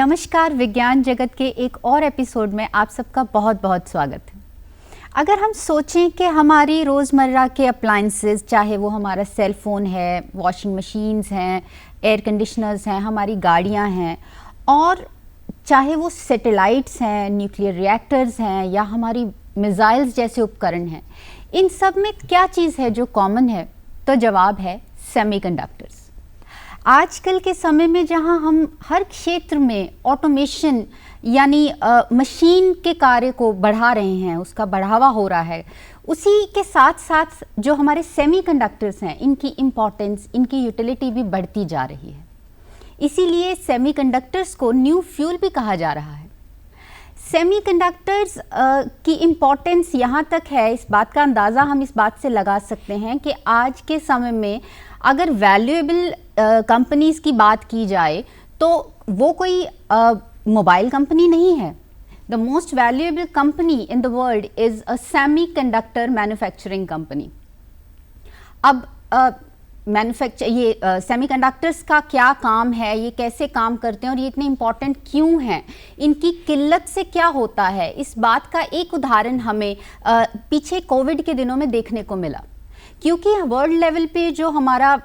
नमस्कार, विज्ञान जगत के एक और एपिसोड में आप सबका बहुत बहुत स्वागत है। अगर हम सोचें कि हमारी रोज़मर्रा के अप्लाइंसेस, चाहे वो हमारा सेल फ़ोन है, वॉशिंग मशीन्स हैं, एयर कंडीशनर्स हैं, हमारी गाड़ियां हैं, और चाहे वो सैटेलाइट्स हैं, न्यूक्लियर रिएक्टर्स हैं, या हमारी मिसाइल्स जैसे उपकरण हैं, इन सब में क्या चीज़ है जो कॉमन है? तो जवाब है सेमीकंडक्टर्स। आजकल के समय में जहां हम हर क्षेत्र में ऑटोमेशन यानी मशीन के कार्य को बढ़ा रहे हैं, उसका बढ़ावा हो रहा है, उसी के साथ साथ जो हमारे सेमीकंडक्टर्स हैं, इनकी इम्पोर्टेंस, इनकी यूटिलिटी भी बढ़ती जा रही है। इसीलिए सेमीकंडक्टर्स को न्यू फ्यूल भी कहा जा रहा है। सेमीकंडक्टर्स की इम्पोर्टेंस यहाँ तक है, इस बात का अंदाज़ा हम इस बात से लगा सकते हैं कि आज के समय में अगर वैल्यूएबल कंपनीज़ की बात की जाए तो वो कोई मोबाइल कंपनी नहीं है। The most valuable company in the world is a semiconductor manufacturing company. अब ये सेमीकंडक्टर्स का क्या काम है, ये कैसे काम करते हैं और ये इतने इम्पॉर्टेंट क्यों हैं, इनकी किल्लत से क्या होता है, इस बात का एक उदाहरण हमें पीछे कोविड के दिनों में देखने को मिला। क्योंकि वर्ल्ड लेवल पे जो हमारा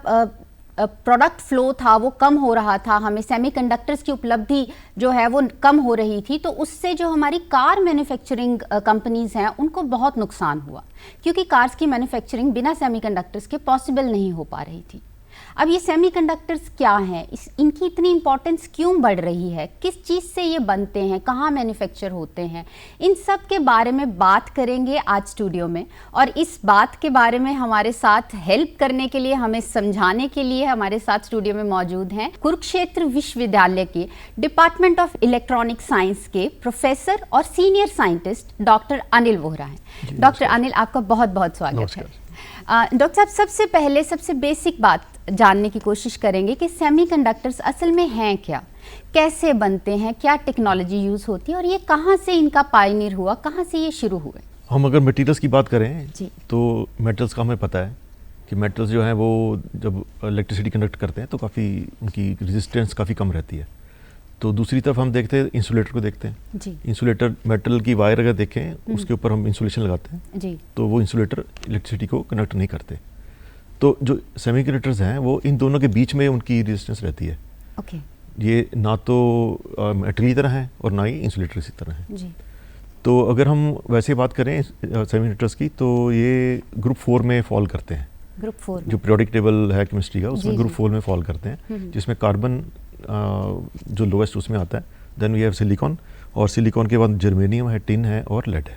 प्रोडक्ट फ्लो था वो कम हो रहा था, हमें सेमीकंडक्टर्स की उपलब्धि जो है वो कम हो रही थी, तो उससे जो हमारी कार मैन्युफैक्चरिंग कंपनीज हैं उनको बहुत नुकसान हुआ, क्योंकि कार्स की मैन्युफैक्चरिंग बिना सेमीकंडक्टर्स के पॉसिबल नहीं हो पा रही थी। अब ये सेमीकंडक्टर्स क्या हैं, इनकी इतनी इंपॉर्टेंस क्यों बढ़ रही है, किस चीज़ से ये बनते हैं, कहाँ मैन्युफैक्चर होते हैं, इन सब के बारे में बात करेंगे आज स्टूडियो में। और इस बात के बारे में हमारे साथ हेल्प करने के लिए, हमें समझाने के लिए हमारे साथ स्टूडियो में मौजूद हैं कुरुक्षेत्र विश्वविद्यालय के डिपार्टमेंट ऑफ इलेक्ट्रॉनिक साइंस के प्रोफेसर और senior scientist doctor Anil Vohra हैं। डॉक्टर अनिल, आपका बहुत बहुत स्वागत है। डॉक्टर साहब, सबसे पहले सबसे बेसिक बात जानने की कोशिश करेंगे कि सेमीकंडक्टर्स असल में हैं क्या, कैसे बनते हैं, क्या टेक्नोलॉजी यूज़ होती है और ये कहाँ से इनका पायनियर हुआ, कहाँ से ये शुरू हुए? हम अगर मटेरियल्स की बात करें जी, तो मेटल्स का हमें पता है कि मेटल्स जो हैं वो जब इलेक्ट्रिसिटी कंडक्ट करते हैं तो काफ़ी उनकी रेजिस्टेंस काफ़ी कम रहती है। तो दूसरी तरफ हम देखते हैं इंसुलेटर को देखते हैं जी, इंसुलेटर मेटल की वायर अगर देखें उसके ऊपर हम इंसुलेशन लगाते हैं जी, तो वो इंसुलेटर इलेक्ट्रिसिटी को कनेक्ट नहीं करते। तो जो सेमीकंडक्टर्स हैं वो इन दोनों के बीच में उनकी रेजिस्टेंस रहती है। ओके, ये ना तो मेटल की तरह है और ना ही इंसुलेटर की तरह है। जी, तो अगर हम वैसे बात करें सेमीकंडक्टर्स की तो ये ग्रुप 4 में फॉल करते हैं। ग्रुप 4 जो पीरियोडिक टेबल है केमिस्ट्री का, जी, उसमें ग्रुप जी। 4 में फॉल करते हैं, जिसमें कार्बन जो लोएस्ट उसमें आता है, देन वी हैव सिलिकॉन, और सिलिकॉन के बाद जर्मेनियम है, टिन है और लेड है।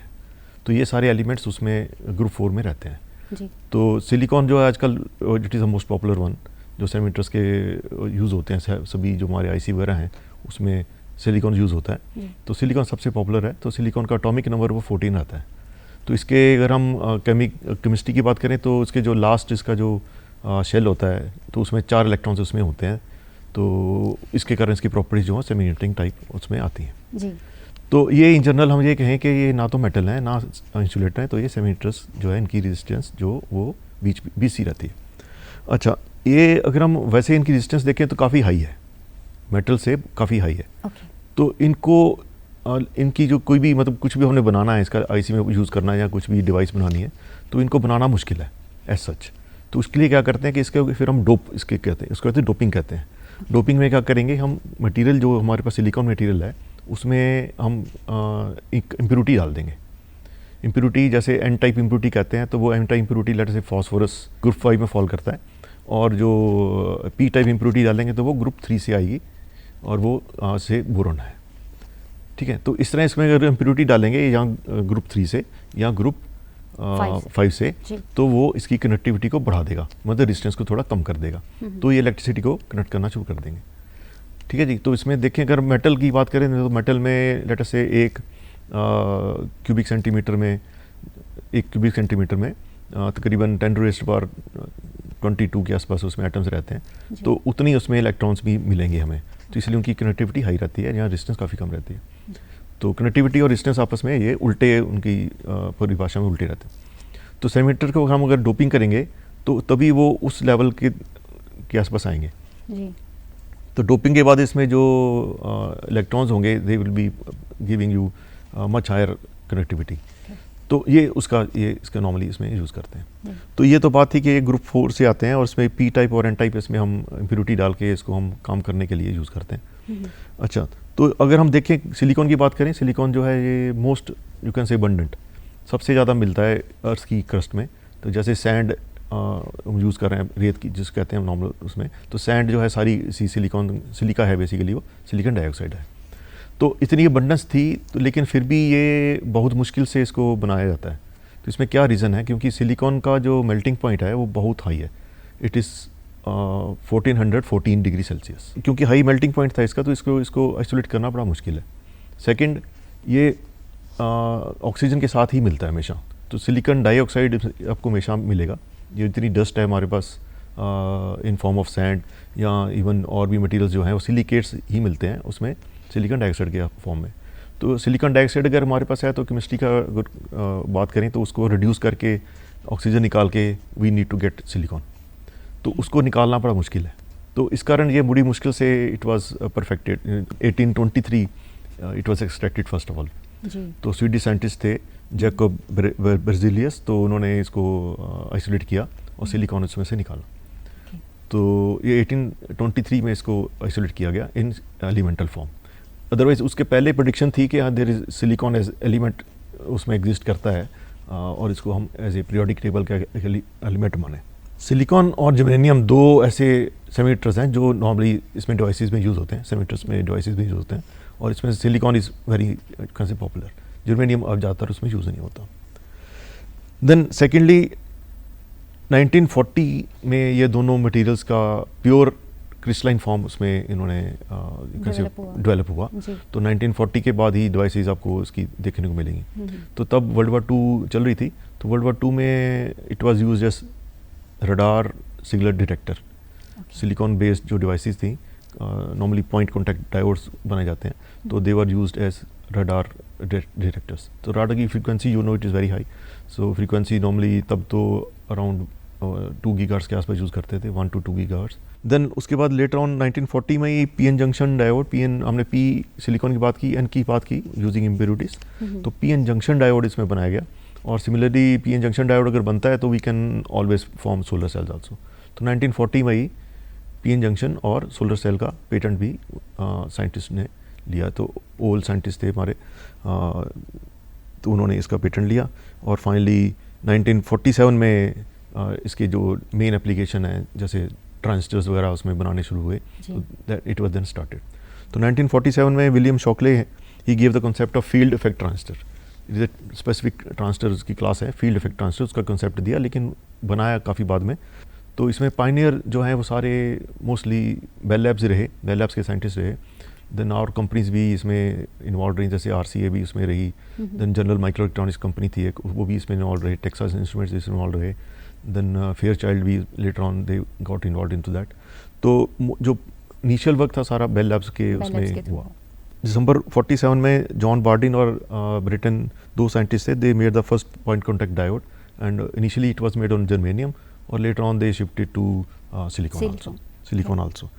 तो ये सारे एलिमेंट्स उसमें ग्रुप 4 में रहते हैं। जी, तो सिलिकॉन जो है आजकल it is the most popular one, जो सेमीकंडक्टर्स के यूज़ होते हैं, सभी जो हमारे आईसी वगैरह हैं उसमें सिलिकॉन यूज़ होता है। जी, तो सिलिकॉन सबसे पॉपुलर है। तो सिलिकॉन का एटॉमिक नंबर वो 14 आता है। तो इसके अगर हम केमिस्ट्री की बात करें तो इसके जो लास्ट इसका जो शेल होता है तो उसमें 4 इलेक्ट्रॉन्स उसमें होते हैं। तो इसके कारण इसकी प्रॉपर्टीज जो है सेमीकंडक्टिंग टाइप उसमें आती हैं। जी, तो ये इन जनरल हम ये कहें कि ये ना तो मेटल है ना इंसुलेटर है, तो ये सेमीकंडक्टर्स जो है इनकी रेजिस्टेंस जो वो बीच सी रहती है। अच्छा, ये अगर हम वैसे इनकी रेजिस्टेंस देखें तो काफ़ी हाई है, मेटल से काफ़ी हाई है। ओके, तो इनको इनकी जो कोई भी मतलब कुछ भी हमने बनाना है, इसका आईसी में यूज़ करना है या कुछ भी डिवाइस बनानी है, तो इनको बनाना मुश्किल है एज सच। तो उसके लिए क्या करते हैं कि इसके फिर हम डोप इसके कहते हैं, इसको कहते हैं डोपिंग कहते हैं। डोपिंग में क्या करेंगे, हम मटेरियल जो हमारे पास सिलिकॉन मटेरियल है उसमें हम एक इम्प्योरिटी डाल देंगे। इम्प्योरिटी जैसे एन टाइप इम्प्योरिटी कहते हैं, तो वो एन टाइप इम्प्योरिटी लेटर से फॉस्फोरस ग्रुप 5 में फॉल करता है, और जो पी टाइप इम्प्योरिटी डालेंगे तो वो ग्रुप 3 से आएगी और वो से बोरॉन है। ठीक है, तो इस तरह इसमें अगर इम्प्योरिटी डालेंगे या ग्रुप 3 से या ग्रुप 5 से, तो वो इसकी कनेक्टिविटी को बढ़ा देगा, मतलब डिस्टेंस को थोड़ा कम कर देगा, तो ये इलेक्ट्रिसिटी को कनेक्ट करना शुरू कर देंगे। ठीक है जी। तो इसमें देखें अगर मेटल की बात करें तो मेटल में लेटर से एक क्यूबिक सेंटीमीटर में तकरीबन 10⁻22 के आसपास उसमें एटम्स रहते हैं, तो उतनी उसमें इलेक्ट्रॉन्स भी मिलेंगे हमें। तो इसलिए उनकी कनेक्टिविटी हाई रहती है, यहाँ डिस्टेंस काफ़ी कम रहती है। तो कनेक्टिविटी और डिस्टेंस आपस में ये उल्टे, उनकी परिभाषा में उल्टे रहते हैं। तो सेमीकंडक्टर को हम अगर डोपिंग करेंगे तो तभी वो उस लेवल के आसपास आएंगे। जी, तो डोपिंग के बाद इसमें जो इलेक्ट्रॉन्स होंगे they will be giving you much higher connectivity. तो ये इसका नॉर्मली इसमें यूज़ करते हैं। तो ये तो बात थी कि ग्रुप 4 से आते हैं और इसमें पी टाइप और एन टाइप इसमें हम इम्प्योरिटी डाल के इसको हम काम करने के लिए यूज़ करते हैं। अच्छा, तो अगर हम देखें सिलिकॉन की बात करें, सिलिकॉन जो है ये मोस्ट यू कैन से अबंडेंट, सबसे ज़्यादा मिलता है अर्थ की क्रस्ट में। तो जैसे सैंड हम यूज़ कर रहे हैं, रेत की जिस कहते हैं नॉर्मल उसमें, तो सैंड जो है सारी इसी सिलिका है, बेसिकली वो सिलिकॉन डाइऑक्साइड है। तो इतनी अबंडेंस थी तो लेकिन फिर भी ये बहुत मुश्किल से इसको बनाया जाता है। तो इसमें क्या रीज़न है? क्योंकि सिलिकॉन का जो मेल्टिंग पॉइंट है वो बहुत हाई है, इट इज़ 1414 डिग्री सेल्सियस। क्योंकि हाई मेल्टिंग पॉइंट था इसका, तो इसको आइसोलेट करना बड़ा मुश्किल है। सेकंड, ये ऑक्सीजन के साथ ही मिलता है हमेशा, तो सिलिकॉन डाइऑक्साइड आपको हमेशा मिलेगा। ये इतनी डस्ट है हमारे पास इन फॉर्म ऑफ सैंड या इवन और भी मटेरियल्स जो हैं वो सिलिकेट्स ही मिलते हैं उसमें सिलिकॉन डाइऑक्साइड के फॉर्म में। तो सिलिकॉन डाइऑक्साइड अगर हमारे पास है तो केमिस्ट्री का अगर बात करें तो उसको रिड्यूस करके ऑक्सीजन निकाल के we need to get silicon, तो उसको निकालना बड़ा मुश्किल है। तो इस कारण ये बड़ी मुश्किल से it was perfected 1823 it was extracted first of all. तो स्वीडिश साइंटिस्ट थे जैकोब बेrzelius, तो उन्होंने इसको आइसोलेट किया और सिलिकॉन उसमें से निकाला। तो ये 1823 में इसको आइसोलेट किया गया इन एलिमेंटल फॉर्म। अदरवाइज उसके पहले प्रेडिक्शन थी कि हाँ there is silicon as element उसमें एग्जिस्ट करता है और इसको हम एज ए पीरियोडिक टेबल का एलिमेंट माने। सिलिकॉन और जर्मेनियम दो ऐसे सेमीकंडक्टर्स हैं जो नॉर्मली इसमें डिवाइसेस में यूज़ होते हैं, सेमीकंडक्टर्स में डिवाइसेस में यूज़ होते हैं, और इसमें सिलिकॉन इज़ वेरी कैसे पॉपुलर। जर्मेनियम अब ज़्यादातर उसमें यूज़ नहीं होता। देन सेकेंडली 1940 में ये दोनों मटेरियल्स का प्योर क्रिस्टलाइन फॉर्म उसमें इन्होंने डेवलप हुआ। तो 1940 के बाद ही डिवाइसेस आपको इसकी देखने को मिलेंगी। तो तब वर्ल्ड वार 2 चल रही थी, तो वर्ल्ड वार 2 में it was used as radar signal detector. Silicon based जो डिवाइसेस थी नॉर्मली पॉइंट कॉन्टैक्ट डायोड्स बनाए जाते हैं, तो they were used as radar detectors. तो रडार की frequency you know it is very high, so frequency normally तब तो अराउंड 2 गीगाहर्ट्ज़ के आसपास यूज़ करते थे, 1 to 2 गीगाहर्ट्ज़। देन उसके बाद लेटर ऑन 1940 में ये पी एन जंक्शन डायोड, हमने पी सिलिकॉन की बात की, एन की बात की यूजिंग इम्प्योरिटीज, तो पी एन जंक्शन डायोड इसमें बनाया गया। और similarly P N junction diode अगर बनता है तो we can always form solar cells also. तो 1940 में ही पी एन जंक्शन और सोलर सेल का पेटेंट भी साइंटिस्ट ने लिया। तो ओल्ड साइंटिस्ट थे हमारे, तो उन्होंने इसका पेटेंट लिया। और फाइनली 1947 में इसके जो मेन एप्लीकेशन है जैसे ट्रांजिस्टर्स वगैरह उसमें बनाने शुरू हुए, तो that it was then started. तो 1947 में William Shockley he give the concept of field effect transistor. It is a specific transistor की क्लास है, फील्ड इफेक्ट ट्रांजिस्टर, उसका कॉन्सेप्ट दिया, लेकिन बनाया काफ़ी बाद में। तो इसमें पायनियर जो है वो सारे मोस्टली बेल लैब्स रहे, बेल लैब्स के साइंटिस्ट रहे। देन और कंपनीज भी इसमें इन्वॉल्व रही, जैसे RCA भी इसमें रही। Then general microelectronics company थी एक, वो भी इसमें इन्वॉल्व रहे। टेक्सास इंस्ट्रूमेंट्स इसमें इन्वॉल्व रहे। देन फेयरचाइल्ड भी later on they got involve into that. तो जो इनिशियल वर्क था सारा बेल लैब्स के उसमें हुआ। दिसंबर 47 में जॉन बार्डिन और ब्रिटेन 2 साइंटिस्ट थे, they made the first point contact diode, and initially it was made on germanium, और later on they shifted to silicon also.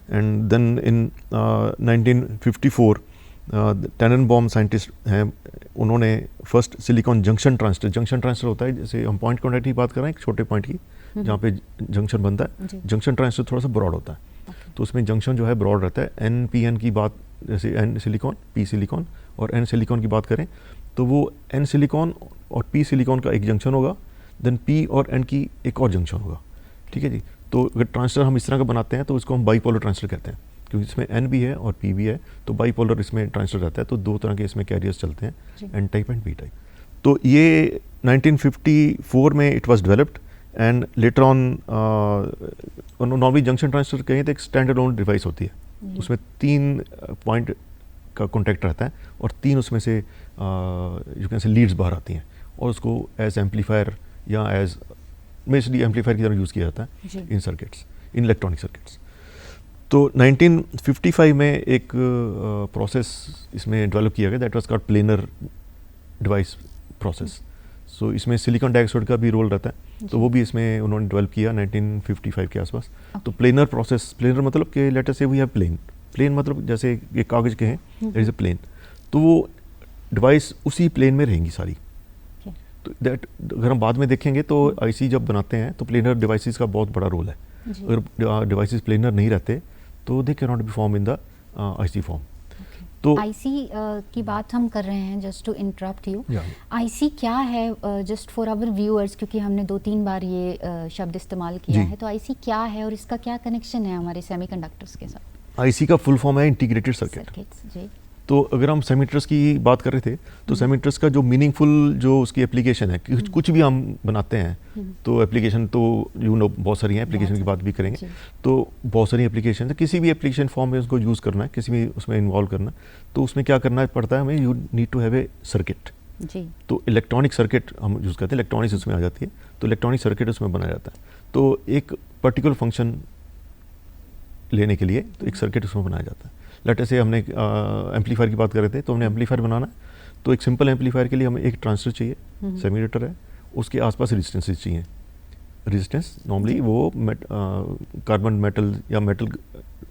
And then in 1954 Tannenbaum scientist हैं, उन्होंने फर्स्ट सिलिकॉन जंक्शन ट्रांजिस्टर होता है, जैसे हम point contact की बात कर रहे हैं, एक छोटे पॉइंट की जहाँ पे जंक्शन बनता है। जंक्शन ट्रांजिस्टर थोड़ा सा ब्रॉड होता है, तो उसमें जंक्शन जो है ब्रॉड रहता है। NPN की बात, जैसे N सिलिकॉन, P सिलिकॉन और N सिलिकॉन की बात करें तो वो N सिलिकॉन और P सिलिकॉन का एक जंक्शन होगा, देन P और N की एक और जंक्शन होगा। ठीक है जी। तो अगर ट्रांजिस्टर हम इस तरह का बनाते हैं तो इसको हम बाईपोलर ट्रांजिस्टर कहते हैं, क्योंकि इसमें N भी है और P भी है, तो बाईपोलर इसमें ट्रांजिस्टर रहता है। तो 2 तरह के इसमें कैरियर्स चलते हैं, N type and P type. तो ये 1954 में it was developed, and later on normally junction transistor कहें तो एक स्टैंडर्ड ओन डिवाइस होती है, उसमें 3 पॉइंट का कॉन्टैक्ट रहता है और 3 उसमें से यू कैन से लीड्स बाहर आती हैं, और उसको एज एम्पलीफायर या एज बेसिकली एम्पलीफायर की तरह यूज़ किया जाता है in circuits, in electronic circuits. तो 1955 में एक प्रोसेस इसमें डेवलप किया गया, that was called planar device process. So इसमें सिलिकॉन डाइऑक्साइड का भी रोल रहता है, तो वो भी इसमें उन्होंने डेवलप किया 1955 के आसपास। तो प्लेनर प्रोसेस, प्लेनर मतलब कि लेटर से वी हैव प्लेन मतलब जैसे ये कागज़ के हैं, देयर इज़ अ प्लेन, तो वो डिवाइस उसी प्लेन में रहेंगी सारी। तो दैट अगर हम बाद में देखेंगे तो आईसी जब बनाते हैं तो प्लेनर डिवाइसेस का बहुत बड़ा रोल है। अगर डिवाइसेस प्लेनर नहीं रहते तो they can not be form in the IC form. तो आईसी की बात हम कर रहे हैं, just to interrupt you, IC क्या है जस्ट फॉर आवर व्यूअर्स, क्योंकि हमने 2-3 बार ये शब्द इस्तेमाल किया है, तो आईसी क्या है और इसका क्या कनेक्शन है हमारे सेमीकंडक्टर्स के साथ? आईसी का फुल फॉर्म है इंटीग्रेटेड सर्किट। जी। तो अगर हम सेमीकंडक्टर्स की बात कर रहे थे तो सेमीकंडक्टर्स का जो मीनिंगफुल जो उसकी एप्लीकेशन है, कुछ भी हम बनाते हैं तो एप्लीकेशन तो बहुत सारी हैं, एप्लीकेशन की बात भी करेंगे तो बहुत सारी एप्लीकेशन है। किसी भी एप्लीकेशन फॉर्म में उसको यूज़ करना है, किसी भी उसमें इन्वॉल्व करना है, तो उसमें क्या करना पड़ता है हमें, you need to have a circuit. तो इलेक्ट्रॉनिक सर्किट हम यूज़ करते हैं, इलेक्ट्रॉनिक्स उसमें आ जाती है, तो इलेक्ट्रॉनिक सर्किट उसमें बनाया जाता है। तो एक पर्टिकुलर फंक्शन लेने के लिए तो एक सर्किट उसमें बनाया जाता है। लेट से हमने एम्पलीफायर की बात कर रहे थे, तो हमने एम्पलीफायर बनाना है, तो एक सिंपल एम्पलीफायर के लिए हमें एक ट्रांजिस्टर चाहिए, सेमीकंडक्टर है, उसके आसपास रेजिस्टेंसेस चाहिए। रेजिस्टेंस नॉर्मली वो कार्बन मेटल या मेटल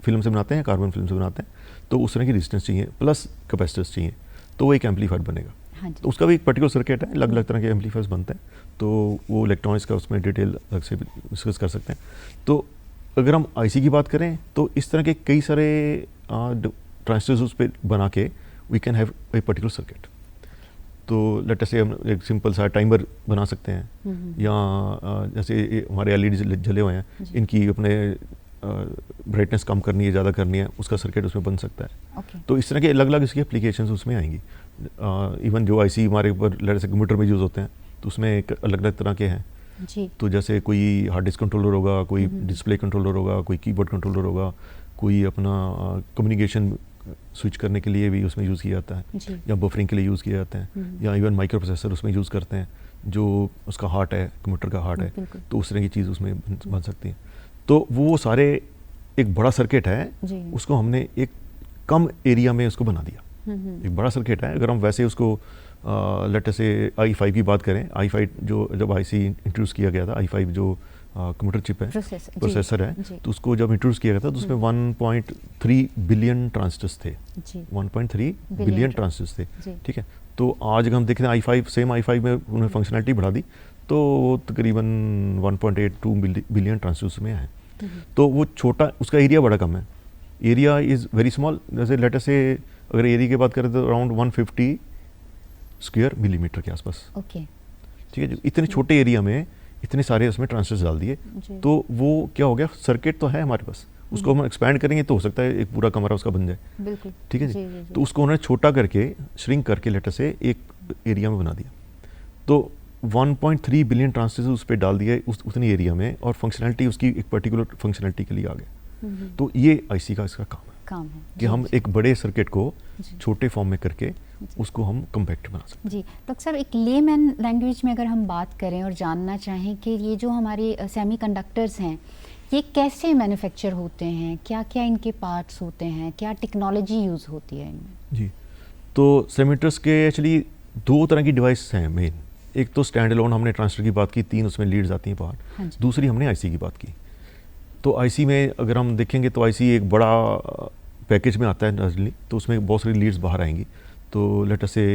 फिल्म से बनाते हैं, कार्बन फिल्म से बनाते हैं, तो उस तरह की रेजिस्टेंस चाहिए, प्लस कैपेसिटर्स चाहिए, तो वो एक एम्पलीफायर बनेगा। तो उसका भी एक पर्टिकुलर सर्किट है, अलग अलग तरह के एम्पलीफायर्स बनते हैं, तो वो इलेक्ट्रॉनिक्स का उसमें डिटेल अलग से डिस्कस कर सकते हैं। तो अगर हम आईसी की बात करें तो इस तरह के कई सारे ट्रांजिस्टर्स उस पर बना के we can have a particular circuit. तो लेट अस से हम एक सिंपल सा टाइमर बना सकते हैं, या जैसे हमारे एलईडी जले हुए हैं, इनकी अपने ब्राइटनेस कम करनी है, ज़्यादा करनी है, उसका सर्किट उसमें बन सकता है। तो इस तरह के अलग अलग इसकी एप्लीकेशंस उसमें आएंगी। इवन जो आईसी हमारे ऊपर लेट से कंप्यूटर में यूज़ होते हैं, तो उसमें एक अलग अलग तरह के हैं जी। तो जैसे कोई हार्ड डिस्क कंट्रोलर होगा, कोई डिस्प्ले कंट्रोलर होगा, कोई कीबोर्ड कंट्रोलर होगा, कोई अपना कम्युनिकेशन स्विच करने के लिए भी उसमें यूज़ किया जाता है, या बफरिंग के लिए यूज़ किया जाता है, या इवन माइक्रो प्रोसेसर उसमें यूज़ करते हैं, जो उसका हार्ट है, कंप्यूटर का हार्ट है, तो उस तरह की चीज़ उसमें बन सकती है। तो वो सारे एक बड़ा सर्किट है, उसको हमने एक कम एरिया में उसको बना दिया। एक बड़ा सर्किट है, अगर हम वैसे उसको लेट से i5 की बात करें, i5 जो जब आईसी इंट्रोड्यूस किया गया था, i5 जो कंप्यूटर चिप है, प्रोसेसर है, तो उसको जब इंट्रोड्यूस किया गया था तो उसमें 1.3 बिलियन ट्रांजिस्टर्स थे, 1.3 बिलियन ट्रांजिस्टर्स थे, ठीक है। तो आज अगर हम देखते हैं i5, सेम i5 में उन्होंने फंक्शनलिटी बढ़ा दी, तो वो तकरीबन 1.82 बिलियन ट्रांजिस्टर्स में है। तो वो छोटा, उसका एरिया बड़ा कम है, एरिया इज़ वेरी स्मॉल। जैसे लेट से अगर एरिया की बात करें तो अराउंड 150 स्क्वायर मिलीमीटर के आसपास, ठीक है। जो इतने छोटे एरिया में इतने सारे उसमें ट्रांजिस्टर्स डाल दिए, तो वो क्या हो गया, सर्किट तो है हमारे पास, उसको हम एक्सपैंड करेंगे तो हो सकता है एक पूरा कमरा उसका बन जाए, ठीक है जी। तो उसको उन्होंने छोटा करके, श्रिंक करके लेटर से एक एरिया में बना दिया, तो 1.3 बिलियन ट्रांजिस्टर्स उस पर डाल दिए उतनी एरिया में, और फंक्शनलिटी उसकी एक पर्टिकुलर फंक्शनलिटी के लिए आ गया। तो ये आईसी का इसका काम है कि हम एक बड़े सर्किट को छोटे फॉर्म में करके उसको हम कम्पैक्ट बना सकते हैं। जी डॉक्टर साहब, एक लेमैन लैंग्वेज में अगर हम बात करें और जानना चाहें कि ये जो हमारे सेमीकंडक्टर्स हैं, ये कैसे मैन्युफैक्चर होते हैं, क्या क्या इनके पार्ट्स होते हैं, क्या टेक्नोलॉजी यूज़ होती है इनमें? जी, तो सेमीकंडक्टर्स के एक्चुअली 2 तरह की डिवाइस हैं मेन। एक तो स्टैंड अलोन हमने ट्रांजिस्टर की बात की, 3 उसमें लीड्स आती हैं बाहर। दूसरी हमने आईसी की बात की। तो आईसी में अगर हम देखेंगे तो आईसी एक बड़ा पैकेज में आता है नॉर्मली, तो उसमें बहुत सारी लीड्स बाहर आएंगी। तो लेट अस से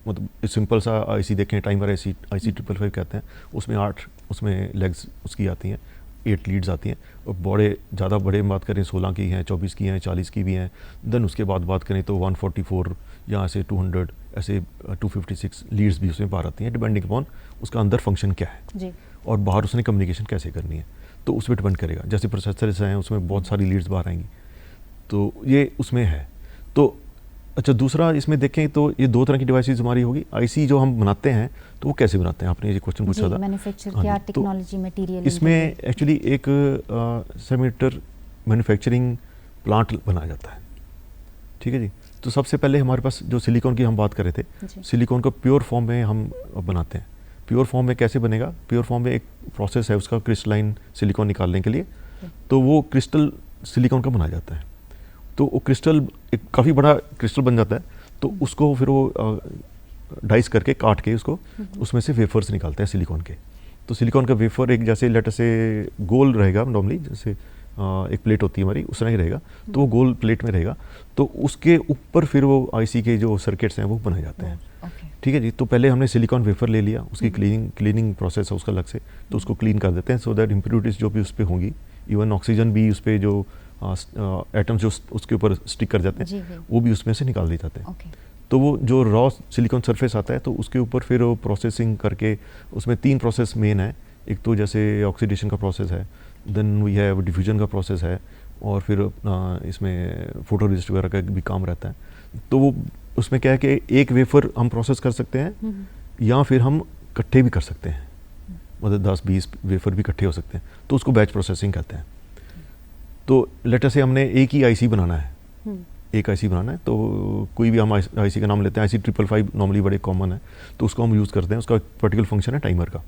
मतलब सिंपल सा आईसी देखें, टाइमर आईसी 555 कहते हैं, उसमें 8 उसमें लेग्स उसकी आती हैं, 8 लीड्स आती हैं। और बड़े ज़्यादा बड़े बात करें 16 की हैं, 24 की हैं, 40 की भी हैं। देन उसके बाद बात करें तो 144 या ऐसे 200 ऐसे 256 लीड्स भी उसमें बाहर आती हैं, डिपेंडिंग अपॉन उसका अंदर फंक्शन क्या है जी। और बाहर उसने कम्युनिकेशन कैसे करनी है, तो उस पर डिपेंड करेगा। जैसे प्रोसेसर्स हैं उसमें बहुत सारी लीड्स बाहर आएंगी, तो ये उसमें है। तो अच्छा, दूसरा इसमें देखें तो ये 2 तरह की डिवाइसेस हमारी होगी। आईसी जो हम बनाते हैं तो वो कैसे बनाते हैं, आपने ये क्वेश्चन पूछा था, मैन्युफैक्चर क्या टेक्नोलॉजी मटेरियल, इसमें एक्चुअली एक सेमीकंडक्टर मैन्युफैक्चरिंग प्लांट बनाया जाता है, ठीक है जी। तो सबसे पहले हमारे पास जो सिलिकॉन की हम बात कर रहे थे, सिलिकॉन को प्योर फॉर्म में हम बनाते हैं। प्योर फॉर्म में कैसे बनेगा, प्योर फॉर्म में एक प्रोसेस है उसका क्रिस्टलाइन सिलिकॉन निकालने के लिए, तो वो क्रिस्टल सिलिकॉन का बनाया जाता है। तो वो क्रिस्टल एक काफ़ी बड़ा क्रिस्टल बन जाता है, तो उसको फिर वो डाइस करके काट के उसको उसमें से वेफर्स निकालते हैं सिलिकॉन के। तो सिलिकॉन का वेफर एक जैसे लेटर से गोल रहेगा नॉर्मली, जैसे एक प्लेट होती है हमारी उस तरह ही रहेगा, तो वो गोल प्लेट में रहेगा। तो उसके ऊपर फिर वो आईसी के जो सर्किट्स हैं वो बनाए जाते हैं। ठीक है जी। तो पहले हमने सिलिकॉन वेफर ले लिया, उसकी क्लीनिंग प्रोसेस है उसका अलग से, तो उसको क्लीन कर देते हैं सो दैट इम्प्योरिटीज जो भी उस पर होंगी, इवन ऑक्सीजन भी उस पर जो एटम्स जो उसके ऊपर स्टिक कर जाते हैं वो भी उसमें से निकाल दिए जाते हैं। तो वो जो रॉ सिलिकॉन सरफेस आता है तो उसके ऊपर फिर वो प्रोसेसिंग करके, उसमें 3 प्रोसेस मेन है। एक तो जैसे ऑक्सीडेशन का प्रोसेस है, देन वी हैव डिफ्यूजन का प्रोसेस है, और फिर इसमें फोटो रेजिस्ट वगैरह का भी काम रहता है। तो वो उसमें क्या है कि एक वेफर हम प्रोसेस कर सकते हैं या फिर हम इकट्ठे भी कर सकते हैं, मतलब 10-20 वेफर भी इकट्ठे हो सकते हैं, तो उसको बैच प्रोसेसिंग कहते हैं। तो लेटर से हमने एक ही आईसी बनाना है, एक आईसी बनाना है, तो कोई भी हम आईसी का नाम लेते हैं, आईसी 555 नॉर्मली बड़े कॉमन है, तो उसको हम यूज़ करते हैं। उसका पर्टिकुलर फंक्शन है टाइमर का,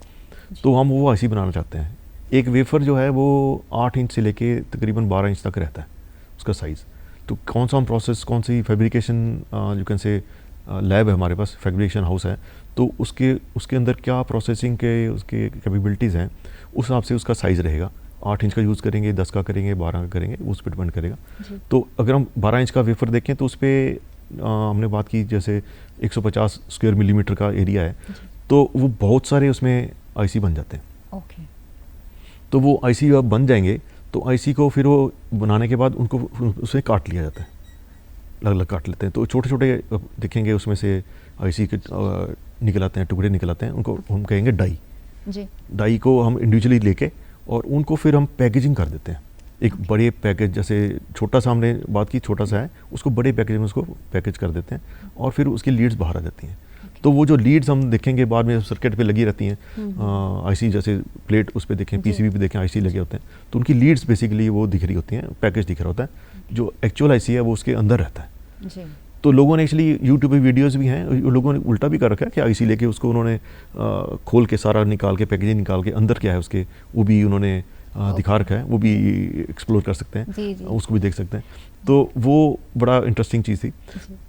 तो हम वो आईसी बनाना चाहते हैं। एक वेफर जो है वो 8 इंच से लेके तकरीबन 12 इंच तक रहता है उसका साइज़। तो कौन सा हम प्रोसेस, कौन सी fabrication you can say lab है हमारे पास, फैब्रिकेशन हाउस है, तो उसके अंदर क्या प्रोसेसिंग के उसके कैपेबिलिटीज़ हैं, उस हिसाब से उसका साइज़ रहेगा। 8 इंच का यूज़ करेंगे, 10 का करेंगे, 12 का करेंगे, उस पर डिपेंड करेगा। तो अगर हम 12 इंच का वेफर देखें तो उस पर हमने बात की जैसे 150 स्क्वायर मिलीमीटर का एरिया है, तो वो बहुत सारे उसमें आईसी बन जाते हैं। तो वो आईसी जब बन जाएंगे तो आईसी को फिर वो बनाने के बाद उनको उसमें काट लिया जाता है, अलग अलग काट लेते हैं। तो छोटे छोटे देखेंगे उसमें से आईसी के निकल आते हैं, टुकड़े निकल आते हैं, उनको हम कहेंगे डाई। डाई को हम इंडिविजुअली लेके और उनको फिर हम पैकेजिंग कर देते हैं एक बड़े पैकेज, जैसे छोटा सा हमने बात की, छोटा सा है, उसको बड़े पैकेज में उसको पैकेज कर देते हैं और फिर उसकी लीड्स बाहर आ जाती हैं। तो वो जो लीड्स हम देखेंगे बाद में सर्किट पे लगी रहती हैं, आईसी जैसे प्लेट उस पर देखें, पीसीबी पे देखें, आईसी लगे होते हैं, तो उनकी लीड्स बेसिकली वो दिख रही होती हैं, पैकेज दिख रहा होता है। जो एक्चुअल आईसी है वो उसके अंदर रहता है। तो लोगों ने एक्चुअली यूट्यूब पे वीडियोस भी हैं, लोगों ने उल्टा भी कर रखा है कि आईसी लेके उसको उन्होंने खोल के सारा निकाल के, पैकेजिंग निकाल के अंदर क्या है उसके, वो भी उन्होंने दिखा रखा है, वो भी एक्सप्लोर कर सकते हैं, उसको भी देख सकते हैं। तो वो बड़ा इंटरेस्टिंग चीज़ थी।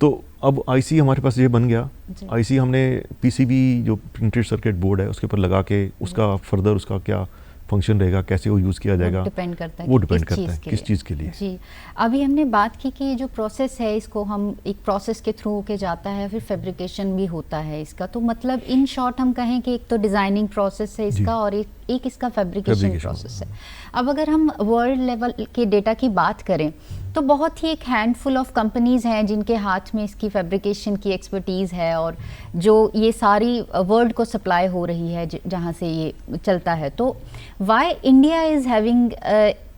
तो अब आईसी हमारे पास ये बन गया। आईसी हमने पीसीबी जो प्रिंटेड सर्किट बोर्ड है उसके ऊपर लगा के उसका फर्दर उसका क्या फंक्शन रहेगा, कैसे वो यूज़ किया जाएगा, डिपेंड करता है, वो डिपेंड करता है किस चीज़ के लिए। जी, अभी हमने बात की कि जो प्रोसेस है इसको हम एक प्रोसेस के थ्रू के जाता है, फिर फैब्रिकेशन भी होता है इसका। तो मतलब इन शॉर्ट हम कहें कि एक तो डिज़ाइनिंग प्रोसेस है इसका और एक इसका फैब्रिकेशन प्रोसेस है। अब अगर हम वर्ल्ड लेवल के डेटा की बात करें तो बहुत ही एक हैंडफुल ऑफ कंपनीज़ हैं जिनके हाथ में इसकी फैब्रिकेशन की एक्सपर्टीज़ है और जो ये सारी वर्ल्ड को सप्लाई हो रही है जहाँ से ये चलता है। तो why India is having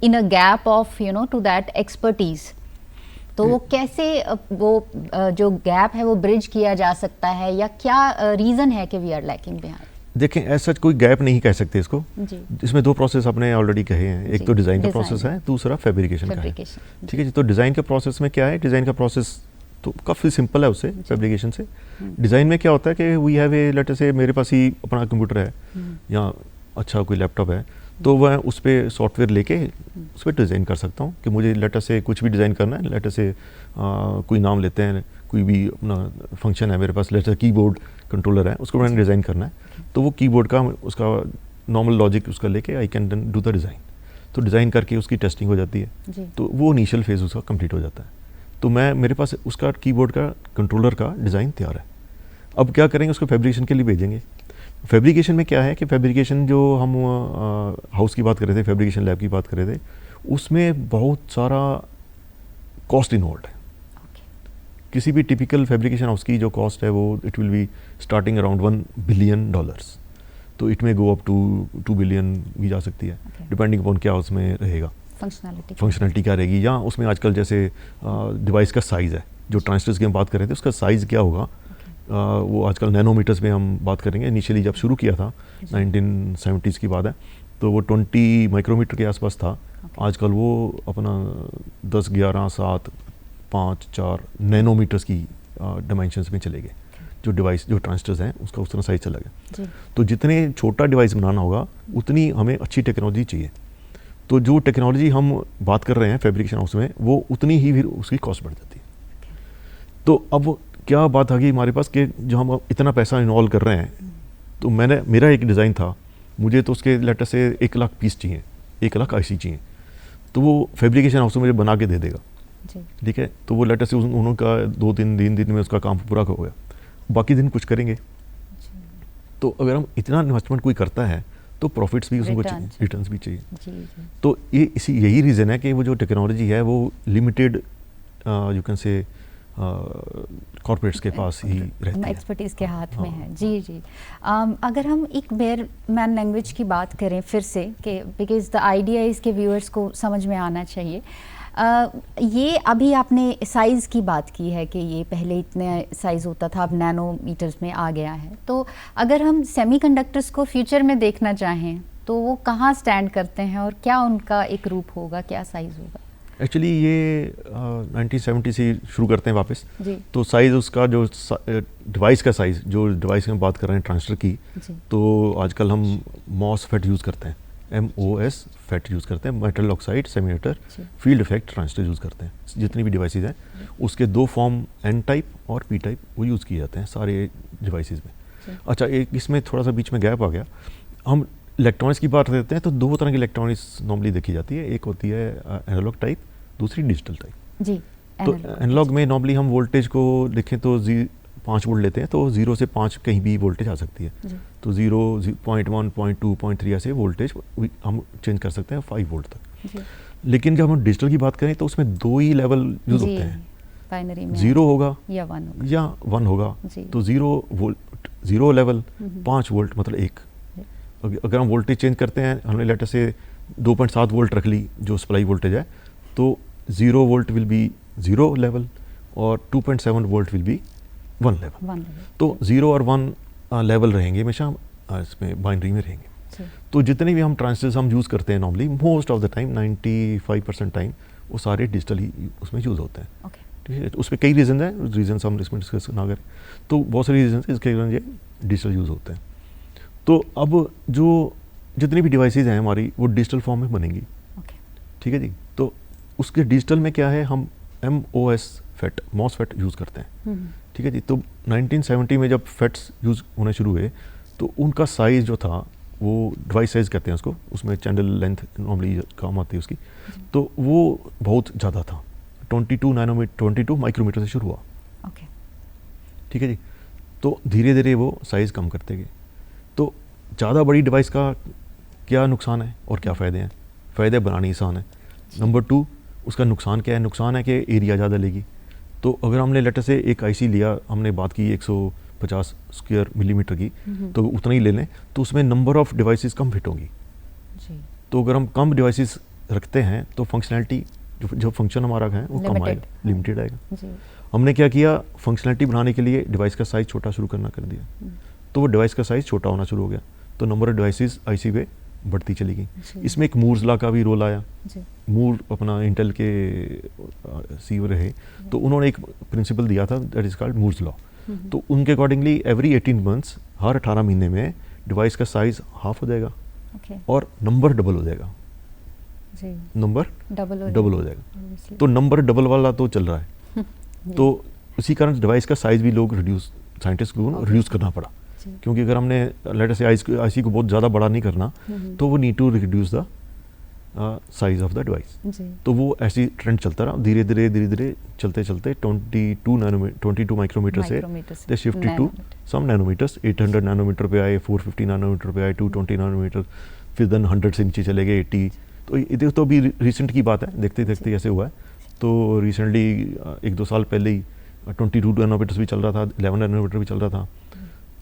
in a gap of to that expertise, तो वो कैसे वो जो गैप है वो ब्रिज किया जा सकता है, या क्या रीज़न है कि वी आर लैकिंग बिहाइंड? देखें ऐसा कोई गैप नहीं कह सकते इसको। इसमें 2 प्रोसेस आपने ऑलरेडी कहे हैं, एक तो डिज़ाइन का प्रोसेस है, दूसरा फैब्रिकेशन का है। ठीक है जी। तो डिज़ाइन का प्रोसेस में क्या है, डिज़ाइन का प्रोसेस तो काफ़ी सिंपल है उससे, फैब्रिकेशन से। डिज़ाइन में क्या होता है कि वी हैव ए, लेटर से मेरे पास ही अपना कंप्यूटर है या अच्छा कोई लैपटॉप है, तो वह उस पर सॉफ्टवेयर लेके उस पर डिज़ाइन कर सकता हूँ कि मुझे लेटर से कुछ भी डिज़ाइन करना है। लेटर से कोई नाम लेते हैं, कोई भी अपना फंक्शन है मेरे पास, लेटर कीबोर्ड कंट्रोलर है, उसको मैंने डिज़ाइन करना है, तो वो कीबोर्ड का उसका नॉर्मल लॉजिक उसका लेके I can do the design. तो डिज़ाइन करके उसकी टेस्टिंग हो जाती है, तो वो इनिशियल फेज़ उसका कंप्लीट हो जाता है। तो मेरे पास उसका कीबोर्ड का कंट्रोलर का डिज़ाइन तैयार है। अब क्या करेंगे, उसको फैब्रिकेशन के लिए भेजेंगे। फैब्रिकेशन में क्या है कि फैब्रिकेशन जो हम हाउस की बात कर रहे थे, फैब्रिकेशन लैब की बात कर रहे थे, उसमें बहुत सारा कॉस्ट इन्वॉल्व है। किसी भी टिपिकल फैब्रिकेशन हाउस की जो कॉस्ट है वो it will be starting around $1 billion, तो इट में गो अप टू 2 बिलियन भी जा सकती है, डिपेंडिंग अपॉन क्या उसमें रहेगा, फंक्शनलिटी क्या रहेगी, या उसमें आजकल जैसे डिवाइस का साइज़ है, जो ट्रांजिस्टर्स की हम बात कर रहे थे उसका साइज़ क्या होगा, वो आजकल नैनोमीटर्स में हम बात करेंगे। इनिशियली जब शुरू किया था 1970s की बात है, तो वो 20 माइक्रोमीटर के आसपास था। आजकल वो अपना 10, 11, 7, 5, 4 नैनोमीटर्स की डायमेंशंस में चले गए। जो डिवाइस जो ट्रांजिस्टर्स हैं उसका उस तरह साइज चला गया। तो जितने छोटा डिवाइस बनाना होगा उतनी हमें अच्छी टेक्नोलॉजी चाहिए। तो जो टेक्नोलॉजी हम बात कर रहे हैं फैब्रिकेशन हाउस में, वो उतनी ही फिर उसकी कॉस्ट बढ़ जाती है। तो अब क्या बात आ गई हमारे पास कि जो हम इतना पैसा इन्वॉल्व कर रहे हैं, तो मेरा एक डिज़ाइन था, मुझे तो उसके लेटर से 1 लाख पीस चाहिए, 1 लाख आईसी चाहिए, तो वो फैब्रिकेशन हाउस मुझे बना के दे देगा, ठीक है। तो वो लेटर से उनका 2-3 दिन में उसका काम पूरा हो गया, बाकी दिन कुछ करेंगे। तो अगर हम इतना इन्वेस्टमेंट कोई करता है तो प्रॉफिट्स भी उसको रिटर्न्स भी चाहिए। तो यही रीज़न है कि वो जो टेक्नोलॉजी है वो लिमिटेड यू कैन से कॉर्पोरेट्स के पास ही रहती है, एक्सपर्टीज़ के हाथ में है। जी। अगर हम एक बेयर मैन लैंग्वेज की बात करें फिर से, कि बिकॉज द आइडिया इसके व्यूअर्स को समझ में आना चाहिए। ये अभी आपने साइज़ की बात की है कि ये पहले इतने साइज़ होता था, अब नैनोमीटर्स में आ गया है। तो अगर हम सेमीकंडक्टर्स को फ्यूचर में देखना चाहें तो वो कहाँ स्टैंड करते हैं और क्या उनका एक रूप होगा, क्या साइज़ होगा? एक्चुअली ये 1970 से शुरू करते हैं वापस। तो साइज़ उसका जो डिवाइस का साइज़, जो डिवाइस की हम बात कर रहे हैं ट्रांजिस्टर की, तो आजकल हम MOSFET यूज़ करते हैं, MOSFET यूज़ करते हैं, metal oxide semiconductor field effect transistor use करते हैं। जितनी भी डिवाइसेस हैं उसके 2 फॉर्म, N टाइप और P टाइप, वो यूज़ किए जाते हैं सारे डिवाइसेस में। अच्छा, एक इसमें थोड़ा सा बीच में गैप आ गया। हम इलेक्ट्रॉनिक्स की बात करते हैं तो 2 तरह की इलेक्ट्रॉनिक्स नॉर्मली देखी जाती है, एक होती है एनालॉग टाइप, दूसरी डिजिटल टाइप। जी। तो एनालॉग में नॉर्मली हम वोल्टेज को देखें तो 5 वोल्ट लेते हैं, तो 0 से 5 कहीं भी वोल्टेज आ सकती है। तो 0, 0.1, 0.2, 0.3 ऐसे वोल्टेज हम चेंज कर सकते हैं 5 वोल्ट तक। लेकिन जब हम डिजिटल की बात करें तो उसमें 2 ही लेवल यूज होते हैं, बाइनरी में 0 होगा या 1 होगा। तो 0 लेवल 5 वोल्ट मतलब 1। अगर हम वोल्टेज चेंज करते हैं, हमने लेटर से 2.7 वोल्ट रख ली जो सप्लाई वोल्टेज है, तो 0 वोल्ट विल बी 0 लेवल और 2.7 वोल्ट विल बी 1 लेवल। तो 0 और 1 लेवल रहेंगे हमेशा, इसमें बाइनरी में रहेंगे। तो जितने भी हम ट्रांजिस्टर्स हम यूज़ करते हैं normally, most of the time 95% time वो सारे डिजिटल ही उसमें यूज़ होते हैं। ठीक है, उसमें कई रीज़न हैं, रीज़न्स हम इसमें डिस्कस ना करें तो बहुत सारे रीज़न हैं इसके कारण ये डिजिटल यूज़ होते हैं। तो अब जो जितनी भी डिवाइसेज हैं हमारी वो डिजिटल फॉर्म में बनेंगी। ठीक है जी। तो उसके डिजिटल में क्या है, हम MOSFET यूज़ करते हैं। ठीक है जी। तो 1970 में जब फेट्स यूज़ होने शुरू हुए तो उनका साइज़ जो था वो डिवाइस साइज़ कहते हैं उसको, उसमें चैनल लेंथ नॉर्मली काम आती है उसकी, तो वो बहुत ज़्यादा था। 22 माइक्रोमीटर से शुरू हुआ। ठीक है जी। तो धीरे धीरे वो साइज़ कम करते गए। तो ज़्यादा बड़ी डिवाइस का क्या नुकसान है और क्या फ़ायदे हैं? फ़ायदे बनानी आसान है। नंबर 2, उसका नुकसान क्या है? नुकसान है कि एरिया ज़्यादा लेगी। तो अगर हमने लेटर से एक आईसी लिया, हमने बात की 150 स्क्वायर मिलीमीटर की, तो उतना ही ले लें तो उसमें number of devices come fit होंगी। तो अगर हम कम डिवाइसेस रखते हैं तो फंक्शनैलिटी जो फंक्शन हमारा है वो कम आएगा, लिमिटेड आएगा। हमने क्या किया, फंक्शनैलिटी बढ़ाने के लिए डिवाइस का साइज़ छोटा शुरू करना कर दिया, तो वो डिवाइस का साइज़ छोटा होना शुरू हो गया, तो नंबर ऑफ डिवाइसेस आईसी पे बढ़ती चली गई। इसमें एक मूर्स लॉ का भी रोल आया। मूर अपना इंटेल के सीईओ रहे, तो उन्होंने एक प्रिंसिपल दिया था that is called Moore's law. तो उनके अकॉर्डिंगली एवरी 18 मंथ्स, हर 18 महीने में डिवाइस का साइज़ हाफ हो जाएगा और नंबर डबल हो जाएगा। नंबर डबल हो जाएगा। तो नंबर डबल वाला तो चल रहा है, तो उसी कारण डिवाइस का साइज़ भी लोग रिड्यूस, साइंटिस्ट को रिड्यूस करना पड़ा, क्योंकि अगर हमने लेटर से आईसी को बहुत ज़्यादा बड़ा नहीं करना तो वो need to reduce the size of the device. तो वो ऐसी ट्रेंड चलता रहा, धीरे धीरे चलते 22 माइक्रोमीटर से they shifted to some nanometers. 800 nanometer पे आए, 450 नैनोमीटर पे आए, 220 नैनोमीटर, फिर देन 100 से नीचे चले गए 80। तो ये तो अभी रिसेंट की बात है, देखते देखते ऐसे हुआ है। तो रिसेंटली 1-2 साल पहले ही 22 नैनोमीटर्स भी चल रहा था, 11 नैनोमीटर भी चल रहा था।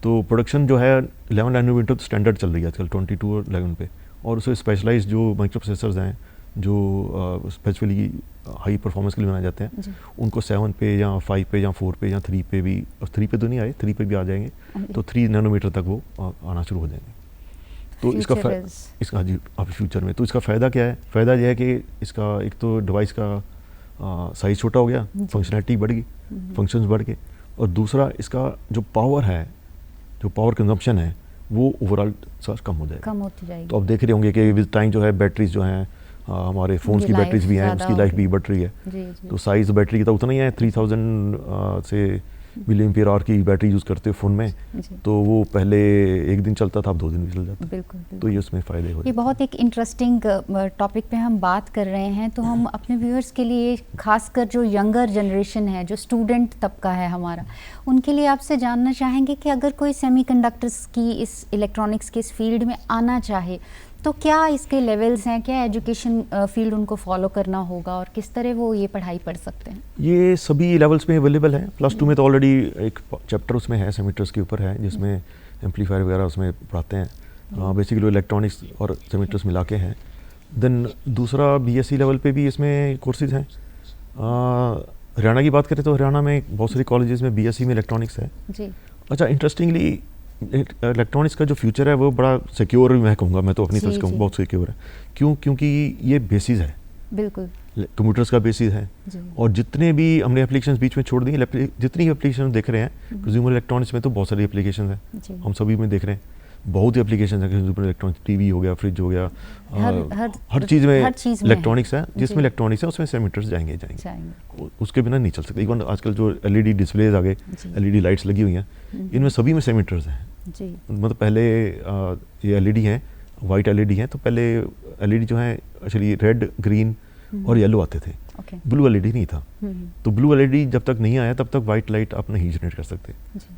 तो प्रोडक्शन जो है 11 नैनोमीटर तो स्टैंडर्ड चल रही है आजकल 22 और 11 पे, और उसे स्पेशलाइज्ड जो माइक्रो प्रोसेसर्स हैं जो स्पेशली हाई परफॉर्मेंस के लिए बनाए जाते हैं, उनको 7 पे या 5 पे या 4 पे या 3 पे भी, और 3 पे तो नहीं आए, 3 पे भी आ जाएंगे, तो 3 नैनोमीटर तक वो आना शुरू हो जाएंगे। तो इसका जी अभी फ्यूचर में तो इसका फ़ायदा क्या है? फ़ायदा यह है कि इसका एक तो डिवाइस का साइज़ छोटा हो गया, फंक्शनैलिटी बढ़ गई, फंक्शंस बढ़ गए, और दूसरा इसका जो पावर है, जो पावर कंजम्पशन है, वो ओवरऑल कम हो जाएगा, कम होती जाएगी। तो आप देख रहे होंगे कि विद टाइम जो है बैटरीज जो हैं, हमारे फ़ोन्स की बैटरीज भी हैं, उसकी लाइफ भी बढ़ रही है। तो साइज़ बैटरी की तो उतना ही है, 3000 से मिली एम्पियर आवर की बैटरी यूज़ करते हो फ़ोन में, जी। तो वो पहले 1 दिन चलता था, अब 2 दिन भी चल जाता है। बिल्कुल, तो ये उसमें फ़ायदे हो ये बहुत एक इंटरेस्टिंग टॉपिक पे हम बात कर रहे हैं, तो हम अपने व्यूअर्स के लिए, खासकर जो यंगर जनरेशन है, जो स्टूडेंट तबका है हमारा, उनके लिए आपसे जानना चाहेंगे कि अगर कोई सेमीकंडक्टर्स की, इस इलेक्ट्रॉनिक्स के इस फील्ड में आना चाहे तो क्या इसके लेवल्स हैं, क्या एजुकेशन फील्ड उनको फॉलो करना होगा और किस तरह वो ये पढ़ाई पढ़ सकते हैं? ये सभी लेवल्स में अवेलेबल है। +2 में तो ऑलरेडी एक चैप्टर उसमें है, सेमीटर्स के ऊपर है, जिसमें एम्पलीफायर वगैरह उसमें पढ़ाते हैं। बेसिकली इलेक्ट्रॉनिक्स और सेमीटर्स मिला के हैं। देन दूसरा BSc लेवल पे भी इसमें कोर्सेज हैं। हरियाणा की बात करें तो हरियाणा में बहुत सारे कॉलेजेस में BSc में इलेक्ट्रॉनिक्स है जी। अच्छा, इंटरेस्टिंगली इलेक्ट्रॉनिक्स का जो फ्यूचर है वो बड़ा सिक्योर, मैं कहूँगा, मैं तो अपनी तरफ से कहूँगा बहुत सिक्योर है। क्यों? क्योंकि ये बेसिस है, बिल्कुल कंप्यूटर्स का बेसिस है। और जितने भी हमने एप्लीकेशंस बीच में छोड़ दी, जितनी एप्लीकेशन देख रहे हैं कंज्यूमर इलेक्ट्रॉनिक्स में, तो बहुत सारी एप्लीकेशन हैं, हम सभी में देख रहे हैं। बहुत ही एप्लीकेशन है कंज्यूमर इलेक्ट्रॉनिक्स, टीवी हो गया, फ्रिज हो गया, हर चीज़ में इलेक्ट्रॉनिक्स है। जिसमें इलेक्ट्रॉनिक्स है उसमें सेमीटर्स जाएंगे। उसके बिना नहीं चल सकते। इवन आजकल जो LED डिस्प्लेज आ गए, LED लाइट्स लगी हुई हैं, इनमें सभी में सेमीटर्स हैं। मतलब पहले ये LED हैं, वाइट LED हैं, तो पहले LED जो है एक्चुअली रेड, ग्रीन और येलो आते थे, ब्लू LED नहीं था। तो ब्लू LED जब तक नहीं आया तब तक वाइट लाइट आप नहीं जनरेट कर सकते,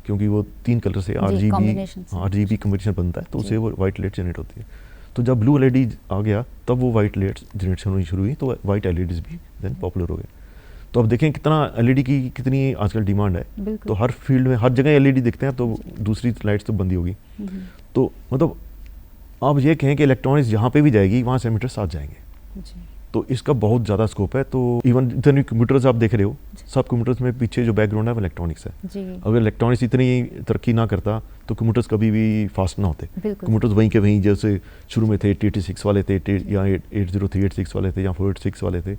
क्योंकि वो 3 कलर से RGB कॉम्बिनेशन बनता है, तो उससे वो वाइट लाइट जनरेट होती है। तो जब ब्लू LED आ गया तब वो वाइट लाइट्स जनरेट होनी शुरू हुई, तो वाइट LEDs भी देन पॉपुलर हो गए। तो अब देखें कितना LED की कितनी आजकल डिमांड है। तो हर फील्ड में हर जगह LED दिखते हैं, तो दूसरी लाइट्स तो बंद ही होगी। तो मतलब आप ये कहें कि इलेक्ट्रॉनिक्स जहाँ पे भी जाएगी वहाँ सेमीटर साथ जाएंगे। तो इसका बहुत ज़्यादा स्कोप है। तो इवन जितने कंप्यूटर्स आप देख रहे हो, सब कंप्यूटर्स में पीछे जो बैकग्राउंड है वो इलेक्ट्रॉनिक्स है। अगर इलेक्ट्रॉनिक्स इतनी तरक्की ना करता तो कंप्यूटर्स कभी भी फास्ट ना होते। कंप्यूटर्स वहीं के वहीं, जैसे शुरू में थे 8086 वाले थे, या 80386 वाले थे, या 486 वाले थे,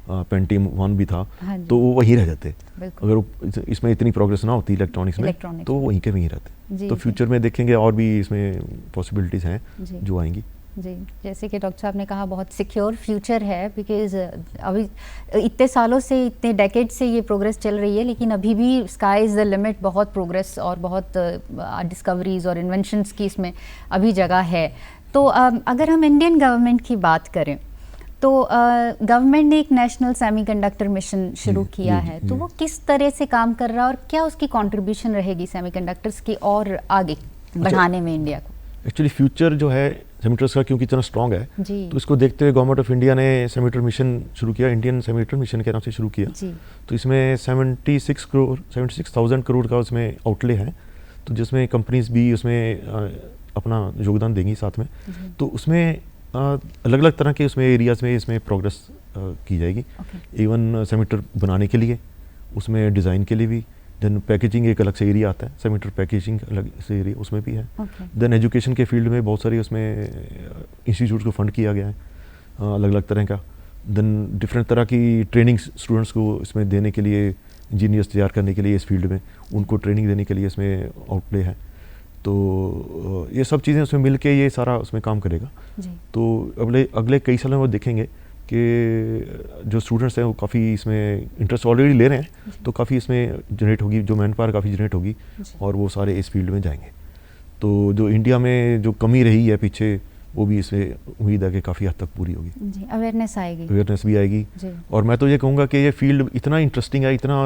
पेंटियम 1 भी था, तो वो वहीं रह जाते। अगर इसमें इतनी प्रोग्रेस ना होती इलेक्ट्रॉनिक्स में, तो वहीं के वहीं रहते। तो फ्यूचर में देखेंगे और भी इसमें पॉसिबिलिटीज़ हैं जो आएंगी। जी, जैसे कि डॉक्टर साहब ने कहा, बहुत सिक्योर फ्यूचर है, बिकॉज अभी इतने सालों से, इतने डेकेड से ये प्रोग्रेस चल रही है, लेकिन अभी भी स्काई इज़ द लिमिट। बहुत प्रोग्रेस और बहुत डिस्कवरीज और इन्वेंशंस की इसमें अभी जगह है। तो अगर हम इंडियन गवर्नमेंट की बात करें तो गवर्नमेंट ने एक नेशनल सेमीकंडक्टर मिशन शुरू किया है, तो वो किस तरह से काम कर रहा है और क्या उसकी कंट्रीब्यूशन रहेगी सेमीकंडक्टर्स की और आगे बढ़ाने में इंडिया को? एक्चुअली फ्यूचर जो है सेमीटर्स का, क्योंकि इतना स्ट्रॉन्ग है, तो इसको देखते हुए गवर्नमेंट ऑफ इंडिया ने सेमीटर मिशन शुरू किया, इंडियन सेमीटर मिशन के नाम से शुरू किया। तो इसमें 76,000 करोड़ का उसमें आउटले है, तो जिसमें कंपनीज भी उसमें अपना योगदान देंगी साथ में। तो उसमें अलग अलग तरह के उसमें एरियाज़ में इसमें प्रोग्रेस की जाएगी। इवन सेमीटर बनाने के लिए, उसमें डिज़ाइन के लिए भी, देन पैकेजिंग एक अलग से एरिया आता है, सेमीटर पैकेजिंग अलग से एरिया उसमें भी है। देन एजुकेशन के फील्ड में बहुत सारी उसमें इंस्टीट्यूट को फंड किया गया है अलग अलग तरह का। देन डिफरेंट तरह की ट्रेनिंग स्टूडेंट्स को इसमें देने के लिए, इंजीनियर्स तैयार करने के लिए इस फील्ड में उनको ट्रेनिंग देने के लिए इसमें आउटले है। तो ये सब चीज़ें उसमें मिल के ये सारा उसमें काम करेगा। तो अगले कई सालों में देखेंगे कि जो स्टूडेंट्स हैं वो काफ़ी इसमें इंटरेस्ट ऑलरेडी ले रहे हैं, तो काफ़ी इसमें जनरेट होगी, जो मैन पावर काफ़ी जनरेट होगी और वो सारे इस फील्ड में जाएंगे। तो जो इंडिया में जो कमी रही है पीछे, वो भी इसमें उम्मीद है कि काफ़ी हद तक पूरी होगी। अवेयरनेस आएगी, अवेयरनेस भी आएगी। और मैं तो ये कहूँगा कि ये फील्ड इतना इंटरेस्टिंग है, इतना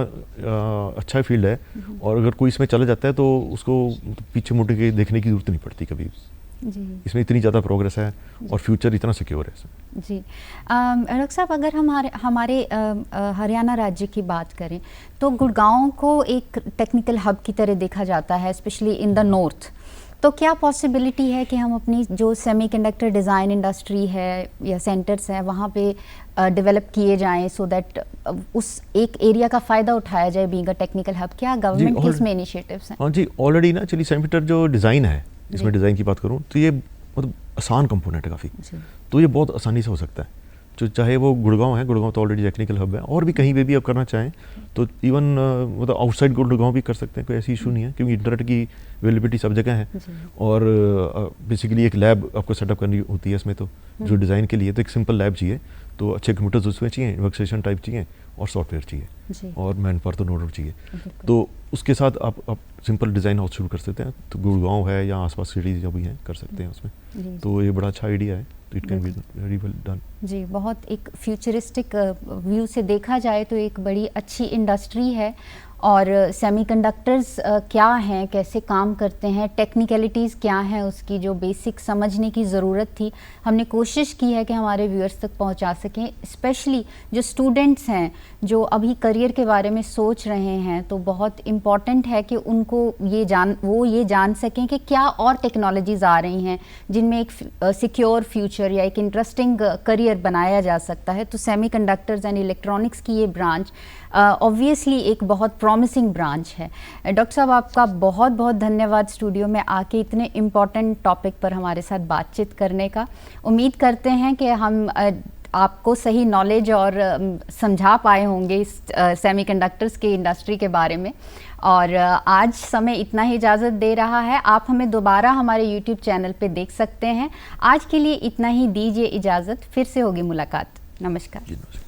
अच्छा फील्ड है, और अगर कोई इसमें चला जाता है तो उसको पीछे मुड़ के देखने की जरूरत नहीं पड़ती कभी। इसमें इतनी ज़्यादा प्रोग्रेस है और फ्यूचर इतना सिक्योर है। जी डॉक्टर साहब, अगर हमारे हरियाणा राज्य की बात करें तो गुड़गांव को एक टेक्निकल हब की तरह देखा जाता है, स्पेशली इन द नॉर्थ। तो क्या पॉसिबिलिटी है कि हम अपनी जो सेमीकंडक्टर डिज़ाइन इंडस्ट्री है या सेंटर्स हैं वहाँ पे डेवलप किए जाएं, सो दैट उस एक एरिया का फ़ायदा उठाया जाए बीइंग अ टेक्निकल हब? क्या गवर्नमेंट के इसमें इनिशिएटिव्स हैं? हाँ जी, ऑलरेडी ना चलिए सेमीटर जो डिज़ाइन है, इसमें डिज़ाइन की बात करूँ तो ये मतलब आसान कंपोनेंट है काफ़ी, तो ये बहुत आसानी से हो सकता है। जो चाहे वो गुड़गांव है, गुड़गांव तो ऑलरेडी टेक्निकल हब है, और भी कहीं पे भी आप करना चाहें तो इवन मतलब आउटसाइड गुड़गांव भी कर सकते हैं, कोई ऐसी इशू नहीं है, क्योंकि इंटरनेट की अवेलेबिलिटी सब जगह है। और बेसिकली एक लैब आपको सेटअप करनी होती है इसमें, तो जो डिज़ाइन के लिए तो एक सिंपल लैब चाहिए, तो अच्छे कंप्यूटर्स उसमें चाहिए, वर्कस्टेशन टाइप चाहिए और सॉफ्टवेयर चाहिए और मैन पावर तो नोडर चाहिए। तो उसके साथ आप सिंपल डिज़ाइन हाउस शुरू कर सकते हैं। तो गुड़गांव है या आसपास सिटीज़ जो भी हैं कर सकते हैं उसमें। तो ये बड़ा अच्छा आइडिया है, तो it can be very well done. जी, बहुत एक फ्यूचरिस्टिक व्यू से देखा जाए तो एक बड़ी अच्छी इंडस्ट्री है। और सेमीकंडक्टर्स क्या हैं, कैसे काम करते हैं, टेक्निकलिटीज़ क्या हैं, उसकी जो बेसिक समझने की ज़रूरत थी हमने कोशिश की है कि हमारे व्यूअर्स तक पहुंचा सकें। स्पेशली जो स्टूडेंट्स हैं जो अभी करियर के बारे में सोच रहे हैं, तो बहुत इम्पॉर्टेंट है कि उनको ये जान सकें कि क्या और टेक्नोलॉजीज़ आ रही हैं जिनमें एक सिक्योर फ्यूचर या एक इंटरेस्टिंग करियर बनाया जा सकता है। तो सेमीकंडक्टर्स एंड इलेक्ट्रॉनिक्स की ये ब्रांच ऑब्वियसली एक बहुत प्रॉमिसिंग ब्रांच है। डॉक्टर साहब, आपका बहुत बहुत धन्यवाद स्टूडियो में आके इतने इम्पॉर्टेंट टॉपिक पर हमारे साथ बातचीत करने का। उम्मीद करते हैं कि हम आपको सही नॉलेज और समझा पाए होंगे इस सेमीकंडक्टर्स के इंडस्ट्री के बारे में। और आज समय इतना ही इजाज़त दे रहा है। आप हमें दोबारा हमारे YouTube चैनल पे देख सकते हैं। आज के लिए इतना ही, दीजिए इजाज़त, फिर से होगी मुलाकात। नमस्कार।